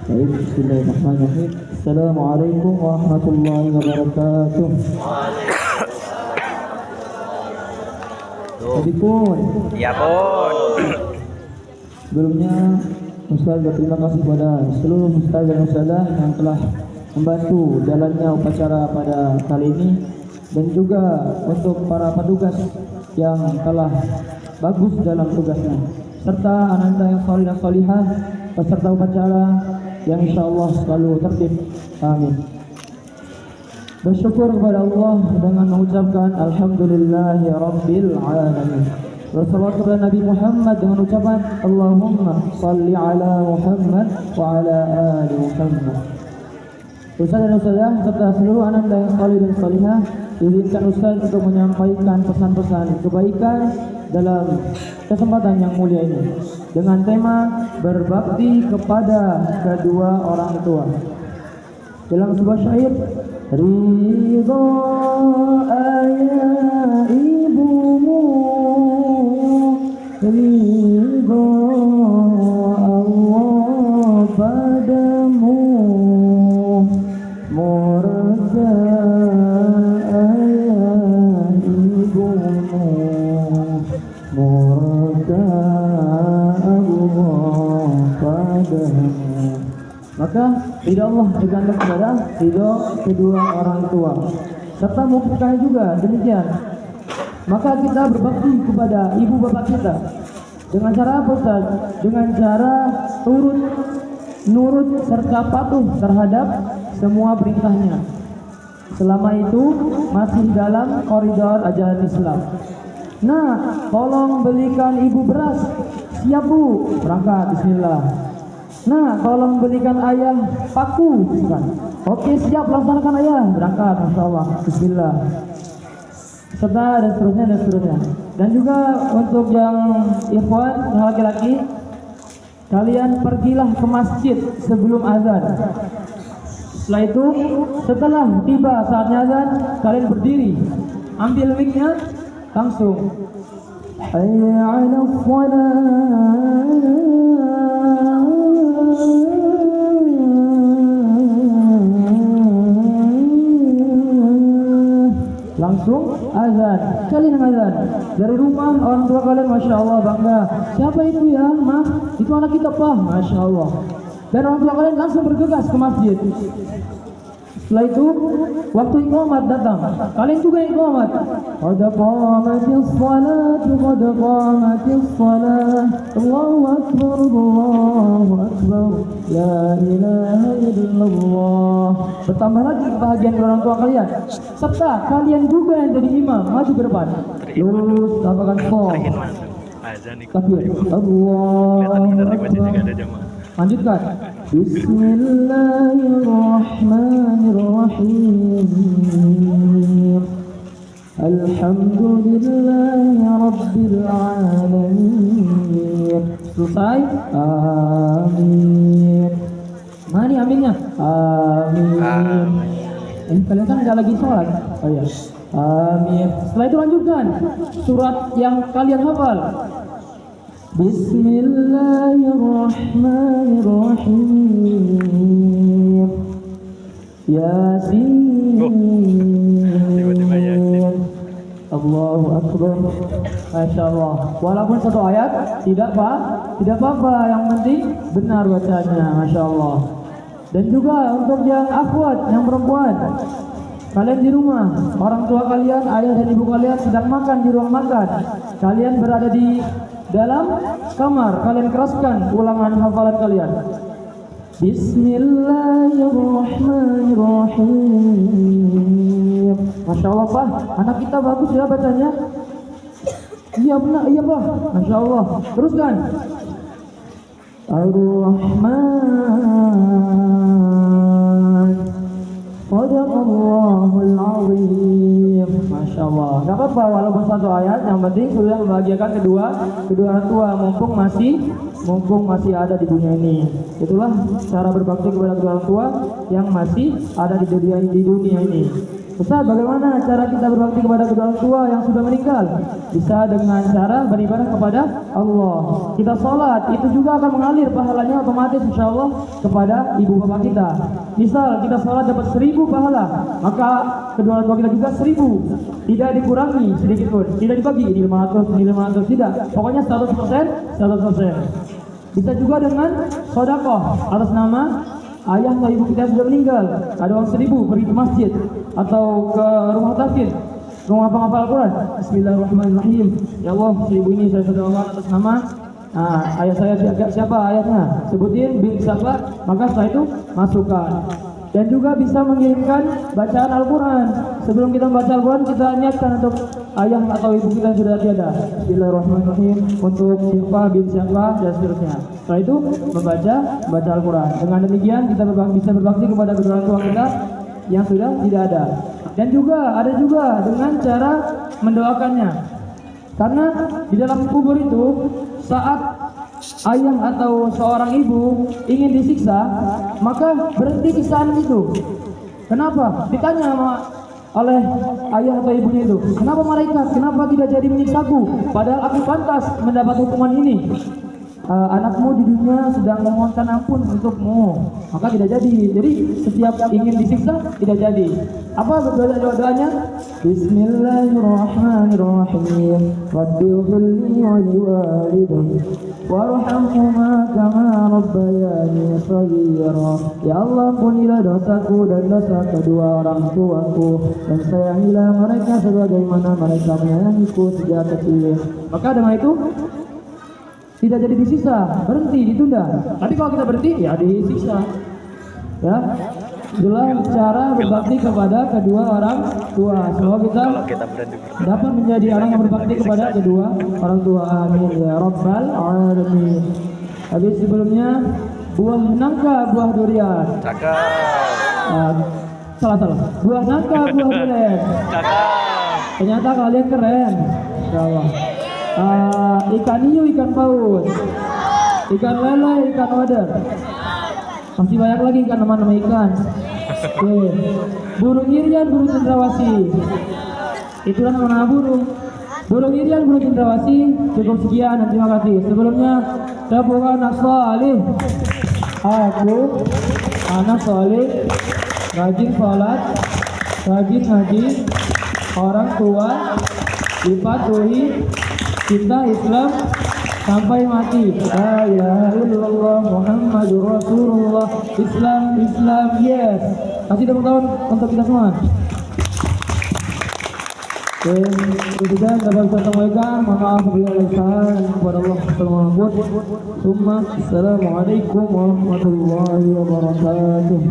Baik, bismillahirrahmanirrahim. Assalamualaikum warahmatullahi wabarakatuh. Jadi pun, Ya pun. sebelumnya Ustaz berterima kasih kepada seluruh Ustaz dan Ustazah yang telah membantu jalannya upacara pada kali ini, dan juga untuk para petugas yang telah bagus dalam tugasnya, serta anak-anak yang salih dan salihah peserta upacara yang insyaallah selalu tertib. Amin. Bersyukur kepada Allah dengan mengucapkan Alhamdulillahi Rabbil Alamin. Wassalatu kepada Nabi Muhammad dengan ucapan Allahumma salli ala Muhammad wa ala ali Muhammad. Ustaz dan Ustazah serta seluruh anak yang salih dan salihah, izinkan Ustaz untuk menyampaikan pesan-pesan kebaikan dalam kesempatan yang mulia ini dengan tema berbakti kepada kedua orang tua. Dalam sebuah syair, ridho ayah ibumu, ridho Allah padamu, murka ayah ibumu, murka Allah padamu. Maka ridha Allah bergantung kepada ridha kedua orang tua, serta mukanya juga demikian. Maka kita berbakti kepada ibu bapak kita dengan cara apa, Ustaz? Dengan cara nurut serta patuh terhadap semua perintahnya, selama itu masih dalam koridor ajaran Islam. Nah, tolong belikan ibu beras, siap Bu, berangkat, bismillah. Nah, tolong belikan ayah paku, kan? Oke, siap, laksanakan ayah, berangkat, masya Allah, bismillah. Serta dan seterusnya dan seterusnya. Dan juga untuk yang ikhwan, yang laki-laki, kalian pergilah ke masjid sebelum azan. Setelah itu, setelah tiba saatnya azan, kalian berdiri, ambil mic-nya, langsung hayya 'alal shalah, langsung azan. Kalian azan dari rumah, orang tua kalian masya Allah bangga, siapa itu ya mah, itu anak kita Pak, masya Allah. Dan orang tua kalian langsung bergegas ke masjid. Setelah itu waktu iqamat datang, kalian juga iqamat. Qad qamatis shalah, qad qamatis shalah, Allahu akbar, Allahu akbar, la ilaha illallah. Bertambah lagi kebahagiaan orang tua kalian, serta kalian juga yang jadi imam maju ke depan, lurus lakukan sholat. Takbir, Allahu akbar. Lanjutkan. Bismillahirrahmanirrahim. Alhamdulillahi Rabbil Alamin. Selesai. Amin. Mana nih aminnya? Amin. Kalian kan nggak lagi sholat. Oh iya. Amin. Setelah itu lanjutkan surat yang kalian hafal. Bismillahirrahmanirrahim. Yasin. Allahu akbar. Masya Allah. Walaupun satu ayat tidak apa-apa, yang penting benar bacanya. Masya Allah. Dan juga untuk yang akhwat, yang perempuan, kalian di rumah, orang tua kalian, ayah dan ibu kalian sedang makan di ruang makan, kalian berada di dalam kamar, kalian keraskan ulangan hafalan kalian. Bismillahirrahmanirrahim. Masya Allah Pak, anak kita bagus ya bacanya. Iya benar, iya Pak, Masya Allah. Teruskan. Ar-Rahman, Sadaqallahul Azim. Masya Allah. Gak apa-apa walaupun satu ayat, yang penting sudah membahagiakan kedua orang tua mumpung masih ada di dunia ini. Itulah cara berbakti kepada kedua orang tua yang masih ada di dunia ini. Ustaz, bagaimana cara kita berbakti kepada kedua orang tua yang sudah meninggal? Bisa dengan cara beribadah kepada Allah. Kita sholat, itu juga akan mengalir pahalanya otomatis insya Allah kepada ibu bapak kita. Misal kita sholat dapat 1000 pahala, maka kedua orang tua kita juga 1000. Tidak dikurangi sedikit pun, tidak dibagi ini 500, tidak. Pokoknya 100%, 100%. Bisa juga dengan sedekah atas nama ayah atau ibu kita sudah meninggal, ada uang 1000 pergi ke masjid atau ke rumah tahfidz, rumah penghafal Al-Quran. Bismillahirrahmanirrahim. Ya Allah, 1000 ini saya sedekahkan atas nama ayah saya, siapa ayahnya, sebutin bin siapa, maka setelah itu masukkan. Dan juga bisa mengirimkan bacaan Al-Quran. Sebelum kita membaca Al-Quran, kita niatkan untuk ayah atau ibu kita yang sudah tiada. Bismillahirrahmanirrahim, untuk siapa bin siapa dan seterusnya. Setelah itu membaca Al-Quran. Dengan demikian kita bisa berbakti kepada kedua orang tua kita yang sudah tidak ada. Dan juga ada juga dengan cara mendoakannya. Karena di dalam kubur itu saat ayah atau seorang ibu ingin disiksa, maka berhenti siksaan itu. Kenapa? Ditanya oleh ayah atau ibunya itu, kenapa malaikat? Kenapa tidak jadi menyiksaku? Padahal aku pantas mendapat hukuman ini. Anakmu di dunia sedang memohonkan ampun untukmu, maka tidak jadi. Jadi setiap ingin disiksa tidak jadi. Apa doanya? Bismillahirrahmanirrahim. Rabbighfirli wa liwalidayya warhamhuma kama rabbayani shaghira. Ya Allah, ampunilah dosaku dan dosa kedua orang tuaku, dan sayangilah mereka sebagaimana mereka menyayangiku sejak kecil. Maka dengan itu tidak jadi disiksa, berhenti, ditunda. Tapi kalau kita berhenti, ya disiksa. Ya, itulah cara berbakti kepada kedua orang tua. Semoga kita dapat menjadi orang yang berbakti kepada kedua orang tua. Amin ya Rabbal Alamin. Habis sebelumnya buah nangka, buah durian. Salah. Buah nangka, buah durian. Ternyata kalian keren. Insyaallah. Ikan hiu, ikan paus, ikan lele, ikan wader, masih banyak lagi ikan, nama-nama ikan. Burung irian, burung cendrawasih, itulah nama burung. Burung irian, burung cendrawasih. Cukup sekian dan terima kasih. Sebelumnya tepuk anak salih. Aku anak salih, rajin sholat, rajin ngaji, orang tua dipatuhi cinta Islam sampai mati. La ilaha illallah Muhammadur Rasulullah. Islam, yes. Kasih tepuk tangan untuk kita semua. Oke, kemudian dapat saya sampaikan, mohon maaf bila ada kesalahan kepada Allah Subhanahu wa taala. Assalamualaikum warahmatullahi wabarakatuh.